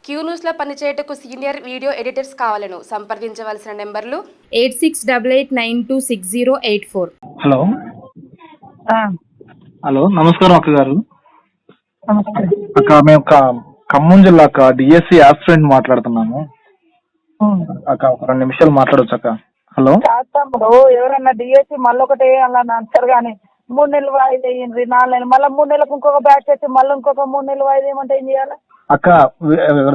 Queue న్యూస్లో పనిచేయటకు senior video editors కావాలను సంప్రదించవలసిన నెంబర్లు 8688960884. హలో ఆ, హలో నమస్కారం అక్క గారు. నమస్తే. అక్క మేము ఖమ్మం జిల్లా అక్క డిఎస్సి ఆస్పిరెంట్ మాట్లాడుతున్నాము. ఉమ్. అక్క ఒక 2 నిమిషాలు మాట్లాడవచ్చు అక్క? హలో కాదు తమ్ముడు, ఎవరన్నా డిఎస్సి మళ్ళీ ఒకటి అలా అంటారు కానీ 3 నెలలు వాయిదా వేయండి, 4 నెలలు, మళ్ళీ 3 నెలలకు ఇంకొక బ్యాచ్ వచ్చి మళ్ళీ ఇంకొక 3 నెలలు వాయిదా ఏమంటే ఏం చేయాలి? అక్క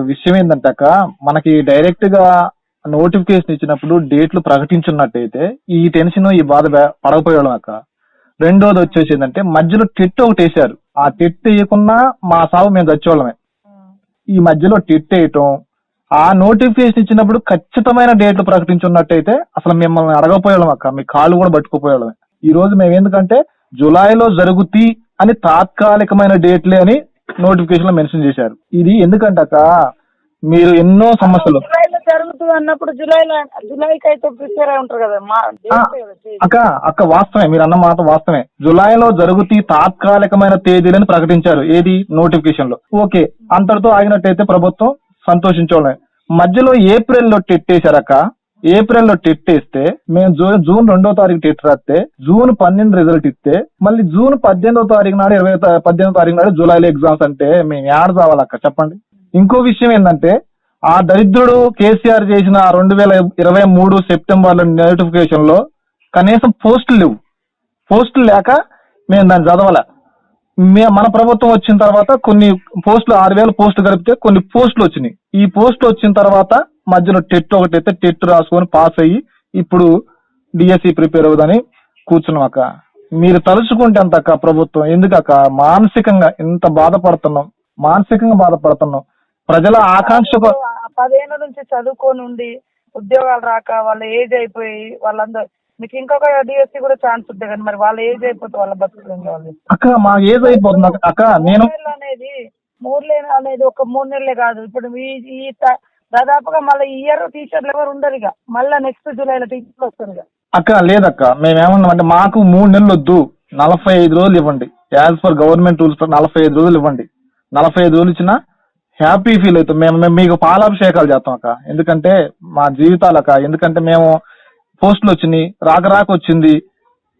విషయం ఏంటంటే అక్క, మనకి డైరెక్ట్ గా నోటిఫికేషన్ ఇచ్చినప్పుడు డేట్లు ప్రకటించున్నట్టయితే ఈ టెన్షన్ ఈ బాధ పడకపోయాడు అక్క. రెండోది వచ్చేసి ఏంటంటే మధ్యలో టెట్ ఒకటి వేసారు. ఆ టెట్ వేయకున్నా మా సాగు మేము చచ్చేవాళ్ళమే. ఈ మధ్యలో టెట్ వేయటం, ఆ నోటిఫికేషన్ ఇచ్చినప్పుడు ఖచ్చితమైన డేట్లు ప్రకటించున్నట్టయితే అసలు మిమ్మల్ని అడగపోయేవాళ్ళం అక్క, మీ కాళ్ళు కూడా పట్టుకుపోయేవాళ్ళమే. ఈ రోజు మేము ఎందుకంటే జులైలో జరుగుతీ అని తాత్కాలికమైన డేట్లే అని నోటిఫికేషన్ లో మెన్షన్ చేశారు. ఇది ఎందుకంటే అక్క, మీరు ఎన్నో సమస్యలు జులైలో జరుగుతుంది అన్నప్పుడు జులైకి అయితే ప్రిపేర్ అయి ఉంటారు కదా అక్క వాస్తవమే, మీరు అన్న మాట వాస్తవమే. జులైలో జరుగుతీ తాత్కాలికమైన తేదీలని ప్రకటించారు. ఏది నోటిఫికేషన్ లో. ఓకే, అంతటితో ఆగినట్టయితే ప్రభుత్వం సంతోషించోళ్ళమే. మధ్యలో ఏప్రిల్లో టెట్టేశారక్క. ఏప్రిల్లో టెట్టేస్తే మేము జూన్ 2వ తారీఖు టెట్ రాస్తే జూన్ 12 రిజల్ట్ ఇస్తే మళ్ళీ జూన్ 18వ తారీఖు నాడు 18వ తారీఖు నాడు జూలైలో ఎగ్జామ్స్ అంటే మేము ఏడ చావాలక్క చెప్పండి. ఇంకో విషయం ఏంటంటే, ఆ దరిద్రుడు కేసీఆర్ చేసిన 2023 సెప్టెంబర్లో నోటిఫికేషన్ లో కనీసం పోస్టులు లేవు. పోస్టులు లేక మేము దాన్ని చదవాల. మన ప్రభుత్వం వచ్చిన తర్వాత కొన్ని పోస్టులు 6,000 పోస్టులు కలిపితే కొన్ని పోస్టులు వచ్చినాయి. ఈ పోస్టులు వచ్చిన తర్వాత మధ్యలో టెట్ ఒకటి అయితే టెట్ రాసుకొని పాస్ అయ్యి ఇప్పుడు డిఎస్సి ప్రిపేర్ అవుదని కూర్చున్నాం అక్క. మీరు తలుచుకుంటే అంత అక్క ప్రభుత్వం ఎందుకక్క మానసికంగా ఇంత బాధపడుతున్నాం, మానసికంగా బాధపడుతున్నాం. ప్రజల ఆకాంక్ష 10 ఏళ్ళ నుంచి చదువుకొని ఉండి ఉద్యోగాలు రాక వాళ్ళ ఏజ్ అయిపోయి వాళ్ళందరూ మీకు ఇంకొక డిఎస్సి కూడా ఛాన్స్ ఉంటుంది కానీ మరి వాళ్ళ ఏజ్ అయిపోతే వాళ్ళ బతుకులు వాళ్ళు అక్క. మా ఏజ్ అయిపోతుంది అక్క. నేను 3 నెలలు అనేది ఒక 3 నెలలే కాదు. ఇప్పుడు ఈ దాదాపుగా మళ్ళీ ఈ ఇయర్ టీచర్లు ఎవరు ఉండరు, ఇక మళ్ళీ నెక్స్ట్ జూలైలో టీచర్లు వస్తారు ఇక. అక్క లేదక్క, మేమేమన్నామంటే మాకు 3 నెలలు వద్దు, 45 రోజులు ఇవ్వండి. యాజ్ పర్ గవర్నమెంట్ రూల్స్ 45 రోజులు ఇవ్వండి. 45 రోజులు ఇచ్చినా హ్యాపీ ఫీల్ అవుతాం. మేము మీకు పాలాభిషేకాలు చేస్తాం అక్క. ఎందుకంటే మా జీవితాలక్క, ఎందుకంటే మేము పోస్టులు వచ్చినాయి, రాక వచ్చింది,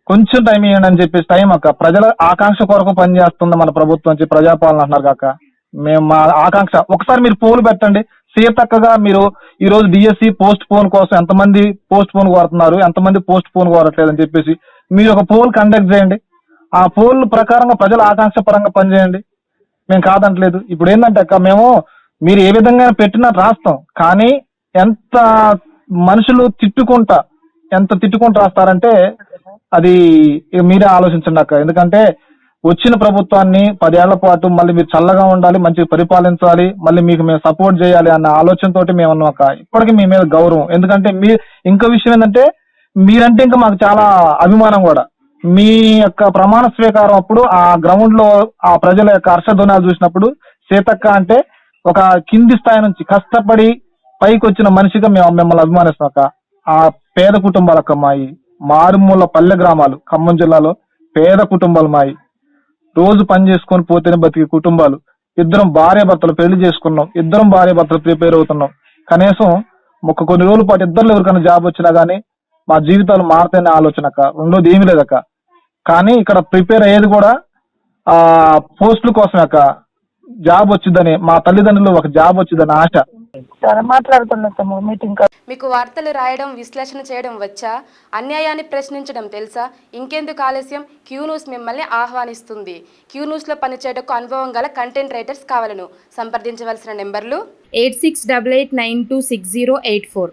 కొంచెం టైం ఇవ్వండి అని చెప్పేసి టైం అక్క. ప్రజల ఆకాంక్ష కొరకు పనిచేస్తుంది మన ప్రభుత్వం నుంచి, ప్రజాపాలన అంటున్నారు అక్క. మేము మా ఆకాంక్ష ఒకసారి మీరు పోలు పెట్టండి. సీతక్కగా మీరు ఈ రోజు డిఎస్సి పోస్ట్ పోన్ కోసం ఎంతమంది పోస్ట్ పోన్ కోరుతున్నారు, ఎంతమంది పోస్ట్ పోన్ కోరట్లేదు అని చెప్పేసి మీరు ఒక పోల్ కండక్ట్ చేయండి. ఆ పోల్ ప్రకారంగా ప్రజల ఆకాంక్ష పరంగా పనిచేయండి. మేము కాదంటలేదు. ఇప్పుడు ఏంటంటే అక్క, మేము మీరు ఏ విధంగా పెట్టినా రాస్తాం, కానీ ఎంత మనుషులు ఎంత తిట్టుకుంటా రాస్తారంటే అది మీరే ఆలోచించండి అక్క. ఎందుకంటే వచ్చిన ప్రభుత్వాన్ని 10 ఏళ్ల పాటు మళ్ళీ మీరు చల్లగా ఉండాలి, మంచిగా పరిపాలించాలి, మళ్ళీ మీకు మేము సపోర్ట్ చేయాలి అన్న ఆలోచనతోటి మేము ఉన్నాం అక్క. ఇప్పటికీ మీ మీద గౌరవం. ఎందుకంటే ఇంకో విషయం ఏంటంటే మీరంటే ఇంకా మాకు చాలా అభిమానం కూడా. మీ యొక్క ప్రమాణ స్వీకారం అప్పుడు ఆ గ్రౌండ్ లో ఆ ప్రజల యొక్క హర్షధ్వనాలు చూసినప్పుడు సీతక్క అంటే ఒక కింది స్థాయి నుంచి కష్టపడి పైకి వచ్చిన మనిషిగా మేము మిమ్మల్ని అభిమానిస్తాం అక్క. ఆ పేద కుటుంబాలక్క మాయి, మారుమూల పల్లె గ్రామాలు, ఖమ్మం జిల్లాలో పేద కుటుంబాలు మాయి, రోజు పని చేసుకొని పోతేనే బతికే కుటుంబాలు. ఇద్దరం భార్య భర్తలు పెళ్లి చేసుకున్నాం, ఇద్దరం భార్య భర్తలు ప్రిపేర్ అవుతున్నాం. కనీసం కొన్ని రోజుల పాటు ఇద్దరు ఎవరికైనా జాబ్ వచ్చినా గానీ మా జీవితాలు మారుతాయనే ఆలోచన అక్క. రెండోది ఏమీ లేదక్క. కానీ ఇక్కడ ప్రిపేర్ అయ్యేది కూడా ఆ పోస్టుల కోసమే అక్క. జాబ్ వచ్చిందని, మా తల్లిదండ్రులు ఒక జాబ్ వచ్చిందని ఆశ. మాట్లాడుతున్నాం మీటింగ్. మీకు వార్తలు రాయడం, విశ్లేషణ చేయడం వచ్చా? అన్యాయాన్ని ప్రశ్నించడం తెలుసా? ఇంకెందుకు ఆలస్యం? క్యూ న్యూస్ మిమ్మల్ని ఆహ్వానిస్తుంది. క్యూ న్యూస్లో పనిచేయటకు అనుభవం గల కంటెంట్ రైటర్స్ కావాలను సంప్రదించవలసిన నెంబర్లు 8688960884.